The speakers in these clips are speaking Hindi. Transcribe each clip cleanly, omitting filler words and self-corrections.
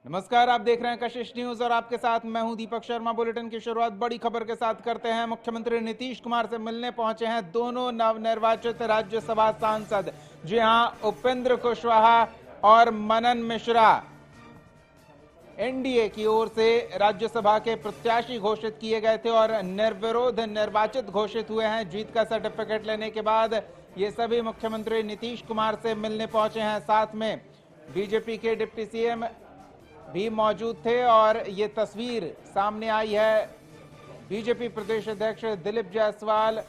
नमस्कार, आप देख रहे हैं कशिश न्यूज और आपके साथ मैं हूं दीपक शर्मा। बुलेटिन की शुरुआत बड़ी खबर के साथ करते हैं। मुख्यमंत्री नीतीश कुमार से मिलने पहुंचे हैं दोनों नवनिर्वाचित राज्यसभा सांसद। जी हां, उपेंद्र कुशवाहा और मनन मिश्रा एनडीए की ओर से राज्यसभा के प्रत्याशी घोषित किए गए थे और निर्विरोध निर्वाचित घोषित हुए हैं। जीत का सर्टिफिकेट लेने के बाद ये सभी मुख्यमंत्री नीतीश कुमार से मिलने पहुंचे हैं। साथ में बीजेपी के डिप्टी सीएम भी मौजूद थे और ये तस्वीर सामने आई है। बीजेपी प्रदेश अध्यक्ष दिलीप जायसवाल,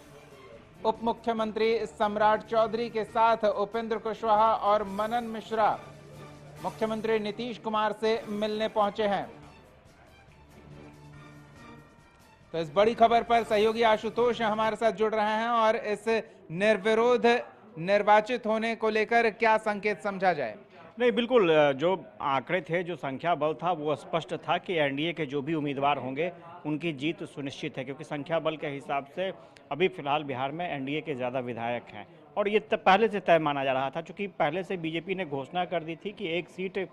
उप मुख्यमंत्री सम्राट चौधरी के साथ उपेंद्र कुशवाहा और मनन मिश्रा मुख्यमंत्री नीतीश कुमार से मिलने पहुंचे हैं। तो इस बड़ी खबर पर सहयोगी आशुतोष हमारे साथ जुड़ रहे हैं और इस निर्विरोध निर्वाचित होने को लेकर क्या संकेत समझा जाए? नहीं, बिल्कुल जो आंकड़े थे, जो संख्या बल था, वो स्पष्ट था कि एनडीए के जो भी उम्मीदवार होंगे उनकी जीत सुनिश्चित है, क्योंकि संख्या बल के हिसाब से अभी फिलहाल बिहार में एनडीए के ज़्यादा विधायक हैं और ये पहले से तय माना जा रहा था, क्योंकि पहले से बीजेपी ने घोषणा कर दी थी कि एक सीट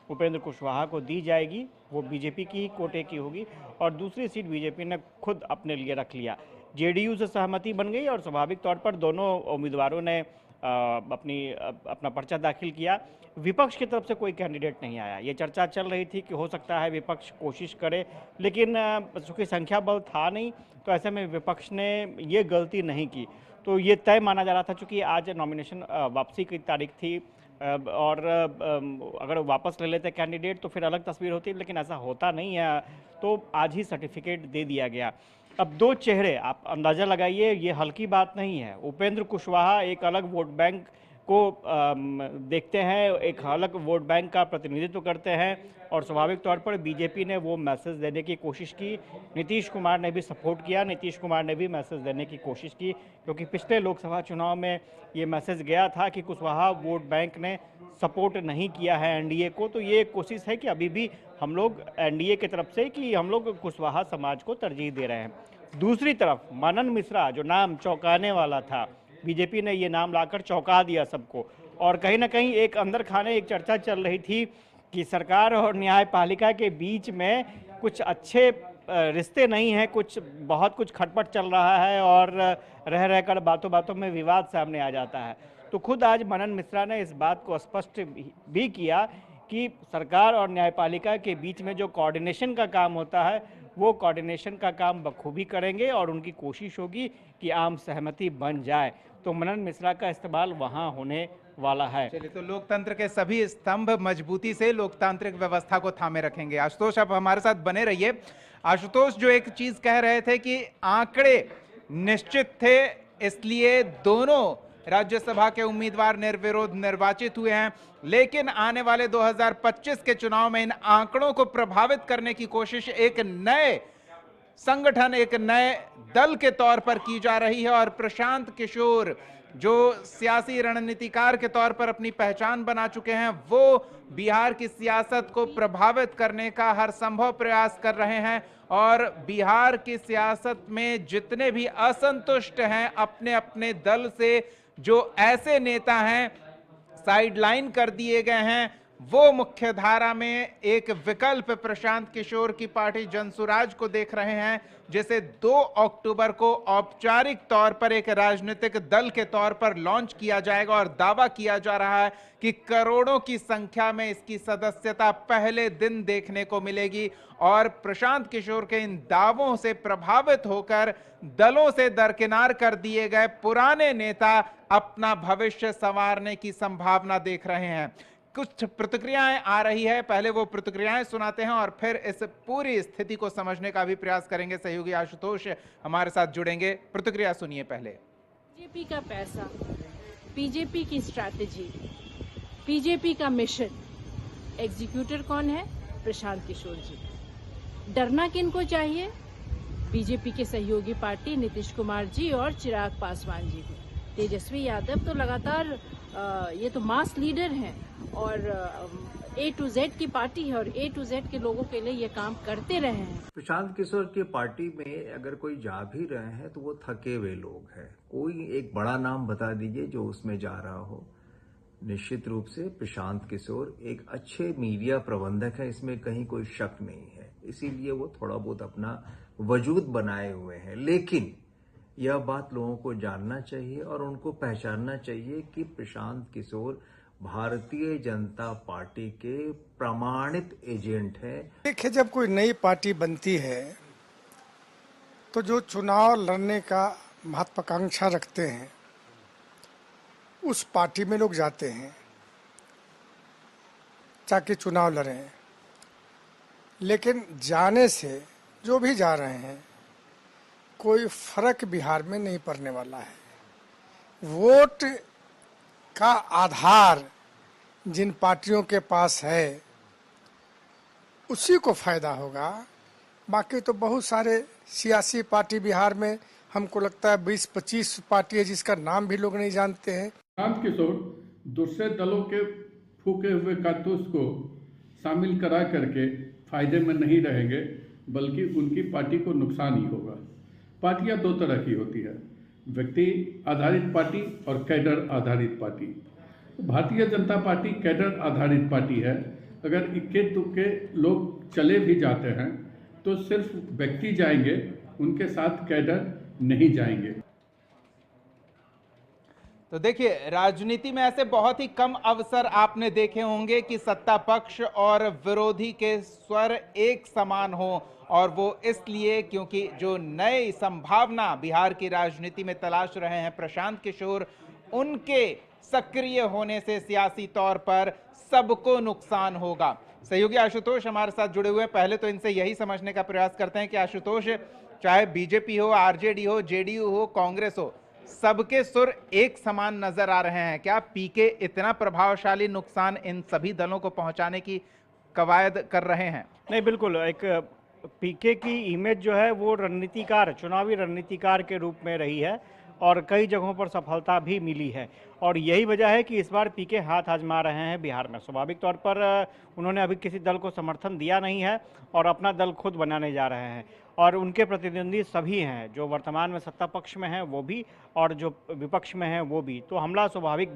उपेंद्र कुशवाहा को दी जाएगी, वो बीजेपी की ही कोटे की होगी और दूसरी सीट बीजेपी ने खुद अपने लिए रख लिया। जेडीयू से सहमति बन गई और स्वाभाविक तौर पर दोनों उम्मीदवारों ने अपना पर्चा दाखिल किया। विपक्ष की तरफ से कोई कैंडिडेट नहीं आया। ये चर्चा चल रही थी कि हो सकता है विपक्ष कोशिश करे, लेकिन चूंकि संख्या बल था नहीं, तो ऐसे में विपक्ष ने ये गलती नहीं की। तो ये तय माना जा रहा था, चूंकि आज नॉमिनेशन वापसी की तारीख थी और अगर वापस ले लेते कैंडिडेट तो फिर अलग तस्वीर होती, लेकिन ऐसा होता नहीं है, तो आज ही सर्टिफिकेट दे दिया गया। अब दो चेहरे, आप अंदाजा लगाइए, ये हल्की बात नहीं है। उपेंद्र कुशवाहा एक अलग वोट बैंक को देखते हैं, एक अलग वोट बैंक का प्रतिनिधित्व करते हैं और स्वाभाविक तौर पर बीजेपी ने वो मैसेज देने की कोशिश की। नीतीश कुमार ने भी सपोर्ट किया, नीतीश कुमार ने भी मैसेज देने की कोशिश की, क्योंकि पिछले लोकसभा चुनाव में ये मैसेज गया था कि कुशवाहा वोट बैंक ने सपोर्ट नहीं किया है एनडीए को। तो ये कोशिश है कि अभी भी हम लोग एनडीए की तरफ से कि हम लोग कुशवाहा समाज को तरजीह दे रहे हैं। दूसरी तरफ मनन मिश्रा, जो नाम चौंकाने वाला था, बीजेपी ने ये नाम लाकर चौंका दिया सबको और कहीं ना कहीं एक अंदर खाने एक चर्चा चल रही थी कि सरकार और न्यायपालिका के बीच में कुछ अच्छे रिश्ते नहीं हैं, बहुत कुछ खटपट चल रहा है और रह रहकर बातों बातों में विवाद सामने आ जाता है। तो खुद आज मनन मिश्रा ने इस बात को स्पष्ट भी किया कि सरकार और न्यायपालिका के बीच में जो कोऑर्डिनेशन का काम होता है, वो कोऑर्डिनेशन का काम बखूबी करेंगे और उनकी कोशिश होगी कि आम सहमति बन जाए। तो मनन मिश्रा का इस्तेमाल वहां होने वाला है। चलिए, तो लोकतंत्र के सभी स्तंभ मजबूती से लोकतांत्रिक व्यवस्था को थामे रखेंगे। आशुतोष, आप हमारे साथ बने रहिए। आशुतोष, जो एक चीज कह रहे थे कि आंकड़े निश्चित थे, इसलिए दोनों राज्यसभा के उम्मीदवार निर्विरोध निर्वाचित हुए हैं, लेकिन आने वाले 2025 के चुनाव में इन आंकड़ों को प्रभावित करने की कोशिश एक नए संगठन, एक नए दल के तौर पर की जा रही है और प्रशांत किशोर, जो सियासी रणनीतिकार के तौर पर अपनी पहचान बना चुके हैं, वो बिहार की सियासत को प्रभावित करने का हर संभव प्रयास कर रहे हैं और बिहार की सियासत में जितने भी असंतुष्ट हैं अपने अपने दल से, जो ऐसे नेता हैं साइडलाइन कर दिए गए हैं, वो मुख्य धारा में एक विकल्प प्रशांत किशोर की पार्टी जनसुराज को देख रहे हैं, जिसे 2 अक्टूबर को औपचारिक तौर पर एक राजनीतिक दल के तौर पर लॉन्च किया जाएगा और दावा किया जा रहा है कि करोड़ों की संख्या में इसकी सदस्यता पहले दिन देखने को मिलेगी और प्रशांत किशोर के इन दावों से प्रभावित होकर दलों से दरकिनार कर दिए गए पुराने नेता अपना भविष्य संवारने की संभावना देख रहे हैं। कुछ प्रतिक्रियाएं आ रही है, पहले वो प्रतिक्रियाएं सुनाते हैं और फिर इस पूरी स्थिति को समझने का भी प्रयास करेंगे। सहयोगी आशुतोष हमारे साथ जुड़ेंगे। प्रतिक्रिया सुनिए पहले। बीजेपी का पैसा, बीजेपी की स्ट्रैटेजी, बीजेपी का मिशन, एग्जीक्यूटर कौन है? प्रशांत किशोर जी। डरना किनको चाहिए? बीजेपी के सहयोगी पार्टी नीतीश कुमार जी और चिराग पासवान जी भी। तेजस्वी यादव तो लगातार ये तो मास लीडर हैं और A to Z की पार्टी है और A to Z के लोगों के लिए ये काम करते रहे हैं। प्रशांत किशोर की पार्टी में अगर कोई जा भी रहे हैं तो वो थके हुए लोग हैं। कोई एक बड़ा नाम बता दीजिए जो उसमें जा रहा हो। निश्चित रूप से प्रशांत किशोर एक अच्छे मीडिया प्रबंधक है, इसमें कहीं कोई शक नहीं है। इसीलिए वो थोड़ा बहुत अपना वजूद बनाए हुए हैं। लेकिन यह बात लोगों को जानना चाहिए और उनको पहचानना चाहिए कि प्रशांत किशोर भारतीय जनता पार्टी के प्रमाणित एजेंट हैं। देखिए, जब कोई नई पार्टी बनती है तो जो चुनाव लड़ने का महत्वाकांक्षा रखते हैं उस पार्टी में लोग जाते हैं ताकि चुनाव लड़ें। लेकिन जाने से जो भी जा रहे हैं कोई फर्क बिहार में नहीं पड़ने वाला है। वोट का आधार जिन पार्टियों के पास है उसी को फायदा होगा। बाकी तो बहुत सारे सियासी पार्टी बिहार में हमको लगता है 20-25 पार्टी है जिसका नाम भी लोग नहीं जानते हैं। प्रशांत किशोर दूसरे दलों के फूके हुए कारतूस को शामिल करा करके फायदे में नहीं रहेंगे, बल्कि उनकी पार्टी को नुकसान ही होगा। पार्टियां दो तरह की होती है, व्यक्ति आधारित पार्टी और कैडर आधारित party. Bharatiya Janata party cadre आधारित पार्टी है। अगर इक्के दुक्के लोग चले भी जाते हैं तो सिर्फ व्यक्ति जाएंगे, उनके साथ कैडर नहीं जाएंगे। तो देखिए, राजनीति में ऐसे बहुत ही कम अवसर आपने देखे होंगे कि सत्ता पक्ष और विरोधी के स्वर एक समान हो, और वो इसलिए क्योंकि जो नई संभावना बिहार की राजनीति में तलाश रहे हैं प्रशांत किशोर, उनके सक्रिय होने से सियासी तौर पर सबको नुकसान होगा। सहयोगी आशुतोष हमारे साथ जुड़े हुए हैं। पहले तो इनसे यही समझने का प्रयास करते हैं कि आशुतोष, चाहे बीजेपी हो, आरजेडी हो, जेडीयू हो, कांग्रेस हो, सबके सुर एक समान नजर आ रहे हैं। क्या पीके इतना प्रभावशाली नुकसान इन सभी दलों को पहुंचाने की कवायद कर रहे हैं? नहीं, बिल्कुल। एक पीके की इमेज जो है वो रणनीतिकार, चुनावी रणनीतिकार के रूप में रही है और कई जगहों पर सफलता भी मिली है। और यही वजह है कि इस बार पीके हाथ आजमा रहे हैं बिहार में। स्वाभाविक तौर पर उन्होंने अभी किसी दल को समर्थन दिया नहीं है और अपना दल खुद बनाने जा रहे हैं, और उनके प्रतिद्वंदी सभी हैं, जो वर्तमान में सत्ता पक्ष में हैं वो भी और जो विपक्ष में हैं वो भी। तो हमला स्वाभाविक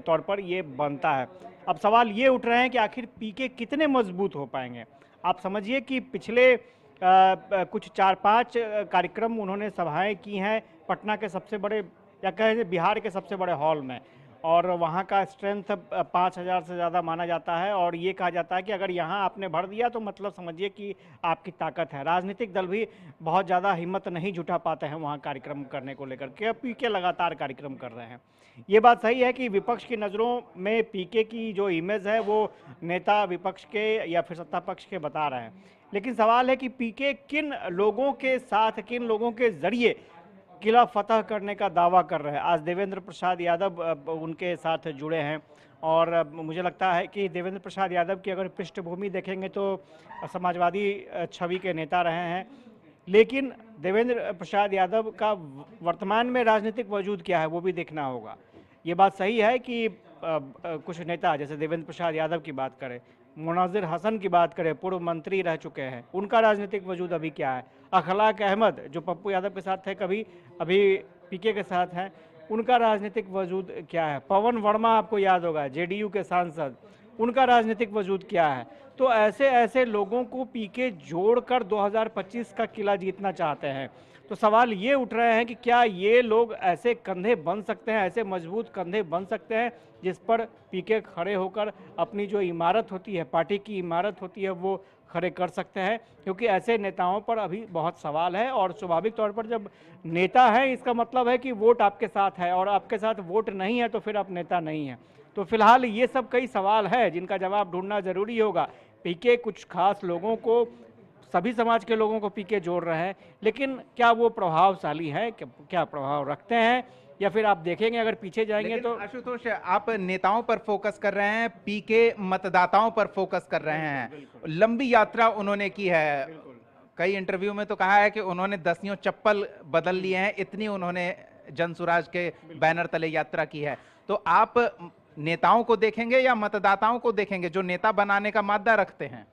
तौर पर ये बनता है। अब सवाल ये उठ रहे हैं कि आखिर पीके कितने मजबूत हो पाएंगे। आप समझिए कि पिछले कुछ 4-5 कार्यक्रम उन्होंने सभाएं की हैं पटना के सबसे बड़े, या कहें बिहार के सबसे बड़े हॉल में, और वहाँ का स्ट्रेंथ 5000 से ज़्यादा माना जाता है। और ये कहा जाता है कि अगर यहाँ आपने भर दिया तो मतलब समझिए कि आपकी ताकत है। राजनीतिक दल भी बहुत ज़्यादा हिम्मत नहीं जुटा पाते हैं वहाँ कार्यक्रम करने को लेकर के। पीके लगातार कार्यक्रम कर रहे हैं। ये बात सही है कि विपक्ष की नज़रों में पीके की जो इमेज है वो नेता विपक्ष के या फिर सत्ता पक्ष के बता रहे हैं। लेकिन सवाल है कि पीके किन लोगों के साथ, किन लोगों के जरिए किला फतह करने का दावा कर रहे हैं। आज देवेंद्र प्रसाद यादव उनके साथ जुड़े हैं, और मुझे लगता है कि देवेंद्र प्रसाद यादव की अगर पृष्ठभूमि देखेंगे तो समाजवादी छवि के नेता रहे हैं। लेकिन देवेंद्र प्रसाद यादव का वर्तमान में राजनीतिक वजूद क्या है वो भी देखना होगा। ये बात सही है कि कुछ नेता, जैसे देवेंद्र प्रसाद यादव की बात करें, मुनाजिर हसन की बात करें, पूर्व मंत्री रह चुके हैं, उनका राजनीतिक वजूद अभी क्या है। अखलाक अहमद जो पप्पू यादव के साथ थे कभी, अभी पीके के साथ हैं, उनका राजनीतिक वजूद क्या है। पवन वर्मा आपको याद होगा, जेडीयू के सांसद, उनका राजनीतिक वजूद क्या है। तो ऐसे ऐसे लोगों को पीके जोड़कर 2025 का किला जीतना चाहते हैं। तो सवाल ये उठ रहे हैं कि क्या ये लोग ऐसे कंधे बन सकते हैं, ऐसे मजबूत कंधे बन सकते हैं जिस पर पीके खड़े होकर अपनी जो इमारत होती है, पार्टी की इमारत होती है, वो खड़े कर सकते हैं। क्योंकि ऐसे नेताओं पर अभी बहुत सवाल है, और स्वाभाविक तौर पर जब नेता है इसका मतलब है कि वोट आपके साथ है, और आपके साथ वोट नहीं है तो फिर आप नेता नहीं है। तो फिलहाल ये सब कई सवाल है जिनका जवाब ढूंढना जरूरी होगा। पीके कुछ खास लोगों को, सभी समाज के लोगों को पीके जोड़ रहे हैं, लेकिन क्या वो प्रभावशाली हैं, क्या प्रभाव रखते हैं, या फिर आप देखेंगे अगर पीछे जाएंगे तो। आशुतोष, आप नेताओं पर फोकस कर रहे हैं, पीके मतदाताओं पर फोकस कर रहे हैं। लंबी यात्रा उन्होंने की है, कई इंटरव्यू में तो कहा है कि उन्होंने 10 चप्पल बदल लिए हैं, इतनी उन्होंने जनसुराज के बैनर तले यात्रा की है। तो आप नेताओं को देखेंगे या मतदाताओं को देखेंगे जो नेता बनाने का मादा रखते हैं?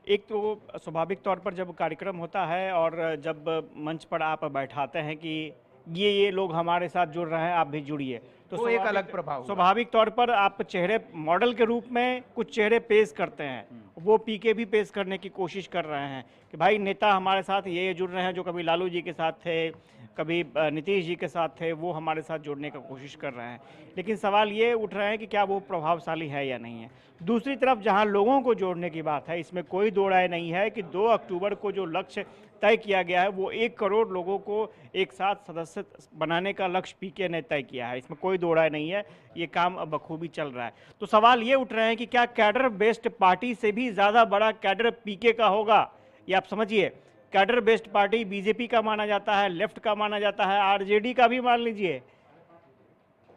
एक तो स्वाभाविक तौर पर जब कार्यक्रम होता है और जब मंच पर आप बैठाते हैं कि ये लोग हमारे साथ जुड़ रहे हैं, आप भी जुड़िए, तो वो एक अलग प्रभाव हुआ। स्वाभाविक तौर पर आप चेहरे मॉडल के रूप में कुछ चेहरे पेश करते हैं, वो पीके भी पेश करने की कोशिश कर रहे हैं कि भाई नेता हमारे साथ ये जुड़ रहे हैं जो कभी लालू जी के साथ थे, कभी नीतीश जी के साथ थे, वो हमारे साथ जुड़ने का कोशिश कर रहे हैं। लेकिन सवाल ये उठ रहे हैं कि क्या वो प्रभावशाली है या नहीं है। दूसरी तरफ जहां लोगों को जोड़ने की बात है, इसमें कोई दो राय नहीं है कि 2 अक्टूबर को जो लक्ष्य तय किया गया है वो 1 करोड़ लोगों को एक साथ सदस्य बनाने का लक्ष्य पीके ने तय किया है, इसमें कोई दो राय नहीं है, ये काम अब बखूबी चल रहा है। तो सवाल ये उठ रहे हैं कि क्या कैडर बेस्ड पार्टी से भी ज़्यादा बड़ा कैडर पीके का होगा, ये आप समझिए। कैडर बेस्ड पार्टी बीजेपी का माना जाता है, लेफ्ट का माना जाता है, आरजेडी का भी मान लीजिए,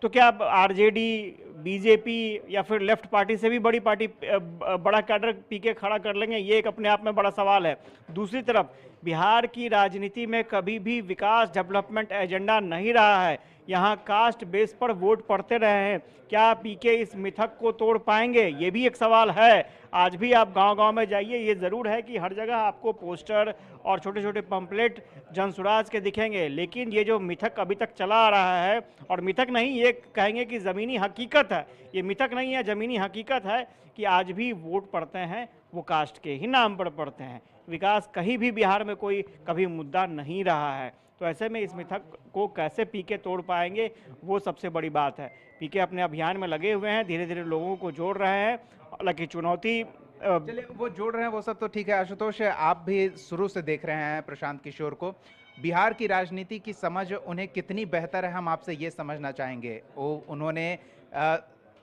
तो क्या अब आरजेडी, बीजेपी या फिर लेफ्ट पार्टी से भी बड़ी पार्टी बड़ा कैडर पीके खड़ा कर लेंगे, ये एक अपने आप में बड़ा सवाल है। दूसरी तरफ बिहार की राजनीति में कभी भी विकास डेवलपमेंट एजेंडा नहीं रहा है, यहाँ कास्ट बेस पर वोट पड़ते रहे हैं। क्या पीके इस मिथक को तोड़ पाएंगे, ये भी एक सवाल है। आज भी आप गांव-गांव में जाइए, ये ज़रूर है कि हर जगह आपको पोस्टर और छोटे छोटे पंपलेट जनसुराज के दिखेंगे, लेकिन ये जो मिथक अभी तक चला आ रहा है, और मिथक नहीं, ये कहेंगे कि ज़मीनी हकीकत है, ये मिथक नहीं है, ज़मीनी हकीकत है कि आज भी वोट पड़ते हैं वो कास्ट के ही नाम पर पड़ते हैं। विकास कहीं भी बिहार में कोई कभी मुद्दा नहीं रहा है। तो ऐसे में इस मिथक को कैसे पीके तोड़ पाएंगे, वो सबसे बड़ी बात है। पीके अपने अभियान में लगे हुए हैं, धीरे धीरे लोगों को जोड़ रहे हैं। हालांकि चुनौती चलिए, वो जोड़ रहे हैं वो सब तो ठीक है। आशुतोष, आप भी शुरू से देख रहे हैं प्रशांत किशोर को, बिहार की राजनीति की समझ उन्हें कितनी बेहतर है, हम आपसे ये समझना चाहेंगे। उन्होंने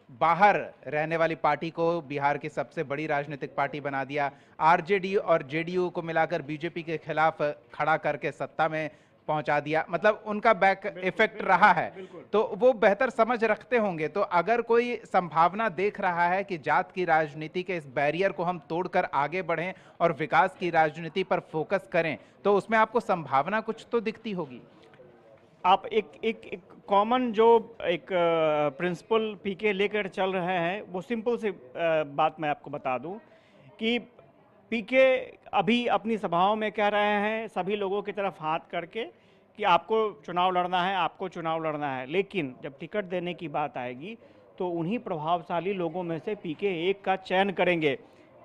बाहर रहने वाली पार्टी को बिहार की सबसे बड़ी राजनीतिक पार्टी बना दिया, आरजेडी और जेडीयू को मिलाकर बीजेपी के खिलाफ खड़ा करके सत्ता में पहुंचा दिया, मतलब उनका बैक इफेक्ट रहा है, तो वो बेहतर समझ रखते होंगे। तो अगर कोई संभावना देख रहा है कि जात की राजनीति के इस बैरियर को हम तोड़कर आगे बढ़ें और विकास की राजनीति पर फोकस करें, तो उसमें आपको संभावना कुछ तो दिखती होगी। आप एक कॉमन जो एक प्रिंसिपल पीके लेकर चल रहे हैं, वो सिंपल सी बात मैं आपको बता दूं कि पीके अभी अपनी सभाओं में कह रहे हैं सभी लोगों की तरफ हाथ करके कि आपको चुनाव लड़ना है, आपको चुनाव लड़ना है, लेकिन जब टिकट देने की बात आएगी तो उन्हीं प्रभावशाली लोगों में से पीके एक का चयन करेंगे।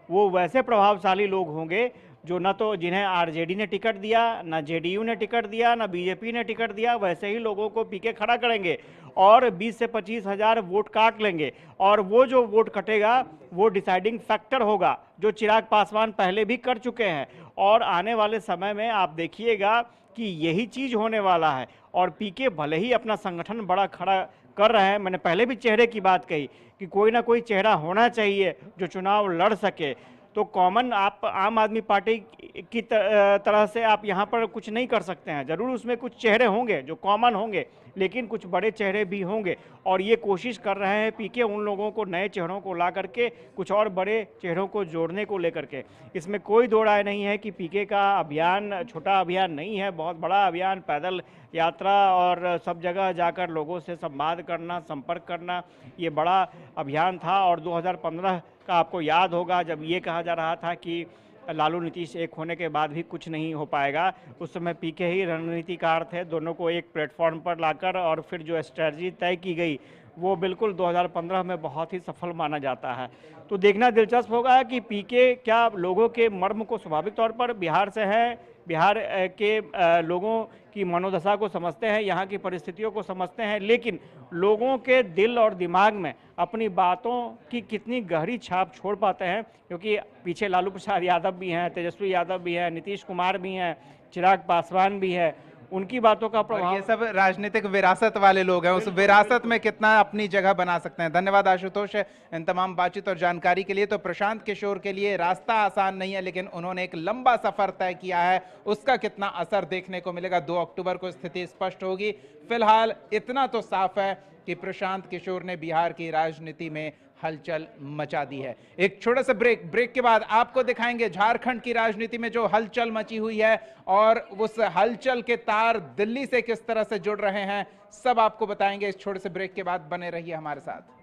वो वैसे प्रभावशाली लोग होंगे जो न तो जिन्हें आरजेडी ने टिकट दिया, न जेडीयू ने टिकट दिया, न बीजेपी ने टिकट दिया, वैसे ही लोगों को पीके खड़ा करेंगे और 20 से 25 हज़ार वोट काट लेंगे। और वो जो वोट कटेगा वो डिसाइडिंग फैक्टर होगा, जो चिराग पासवान पहले भी कर चुके हैं। और आने वाले समय में आप देखिएगा कि यही चीज़ होने वाला है। और पीके भले ही अपना संगठन बड़ा खड़ा कर रहे हैं, मैंने पहले भी चेहरे की बात कही कि कोई ना कोई चेहरा होना चाहिए जो चुनाव लड़ सके। तो कॉमन आप आम आदमी पार्टी की तरह से आप यहाँ पर कुछ नहीं कर सकते हैं। ज़रूर उसमें कुछ चेहरे होंगे जो कॉमन होंगे, लेकिन कुछ बड़े चेहरे भी होंगे। और ये कोशिश कर रहे हैं पीके उन लोगों को, नए चेहरों को ला करके कुछ और बड़े चेहरों को जोड़ने को लेकर के। इसमें कोई दो राय नहीं है कि पीके का अभियान छोटा अभियान नहीं है, बहुत बड़ा अभियान, पैदल यात्रा और सब जगह जाकर लोगों से संवाद करना, संपर्क करना, ये बड़ा अभियान था। और 2015 का आपको याद होगा जब ये कहा जा रहा था कि लालू नीतीश एक होने के बाद भी कुछ नहीं हो पाएगा, उस समय पीके ही रणनीतिकार थे। दोनों को एक प्लेटफॉर्म पर लाकर और फिर जो स्ट्रेटजी तय की गई वो बिल्कुल 2015 में बहुत ही सफल माना जाता है। तो देखना दिलचस्प होगा कि पीके क्या लोगों के मर्म को, स्वाभाविक तौर पर बिहार से है, बिहार के लोगों की मनोदशा को समझते हैं, यहाँ की परिस्थितियों को समझते हैं, लेकिन लोगों के दिल और दिमाग में अपनी बातों की कितनी गहरी छाप छोड़ पाते हैं। क्योंकि पीछे लालू प्रसाद यादव भी हैं, तेजस्वी यादव भी हैं, नीतीश कुमार भी हैं, चिराग पासवान भी है, उनकी बातों का प्रभाव, ये सब राजनीतिक विरासत वाले लोग हैं, उस विरासत में कितना अपनी जगह बना सकते हैं। धन्यवाद आशुतोष इन तमाम बातचीत और जानकारी के लिए। तो प्रशांत किशोर के लिए रास्ता आसान नहीं है, लेकिन उन्होंने एक लंबा सफर तय किया है, उसका कितना असर देखने को मिलेगा 2 अक्टूबर को स्थिति स्पष्ट होगी। फिलहाल इतना तो साफ है कि प्रशांत किशोर ने बिहार की राजनीति में हलचल मचा दी है। एक छोटा सा ब्रेक के बाद आपको दिखाएंगे झारखंड की राजनीति में जो हलचल मची हुई है और उस हलचल के तार दिल्ली से किस तरह से जुड़ रहे हैं, सब आपको बताएंगे इस छोटे से ब्रेक के बाद। बने रहिए हमारे साथ।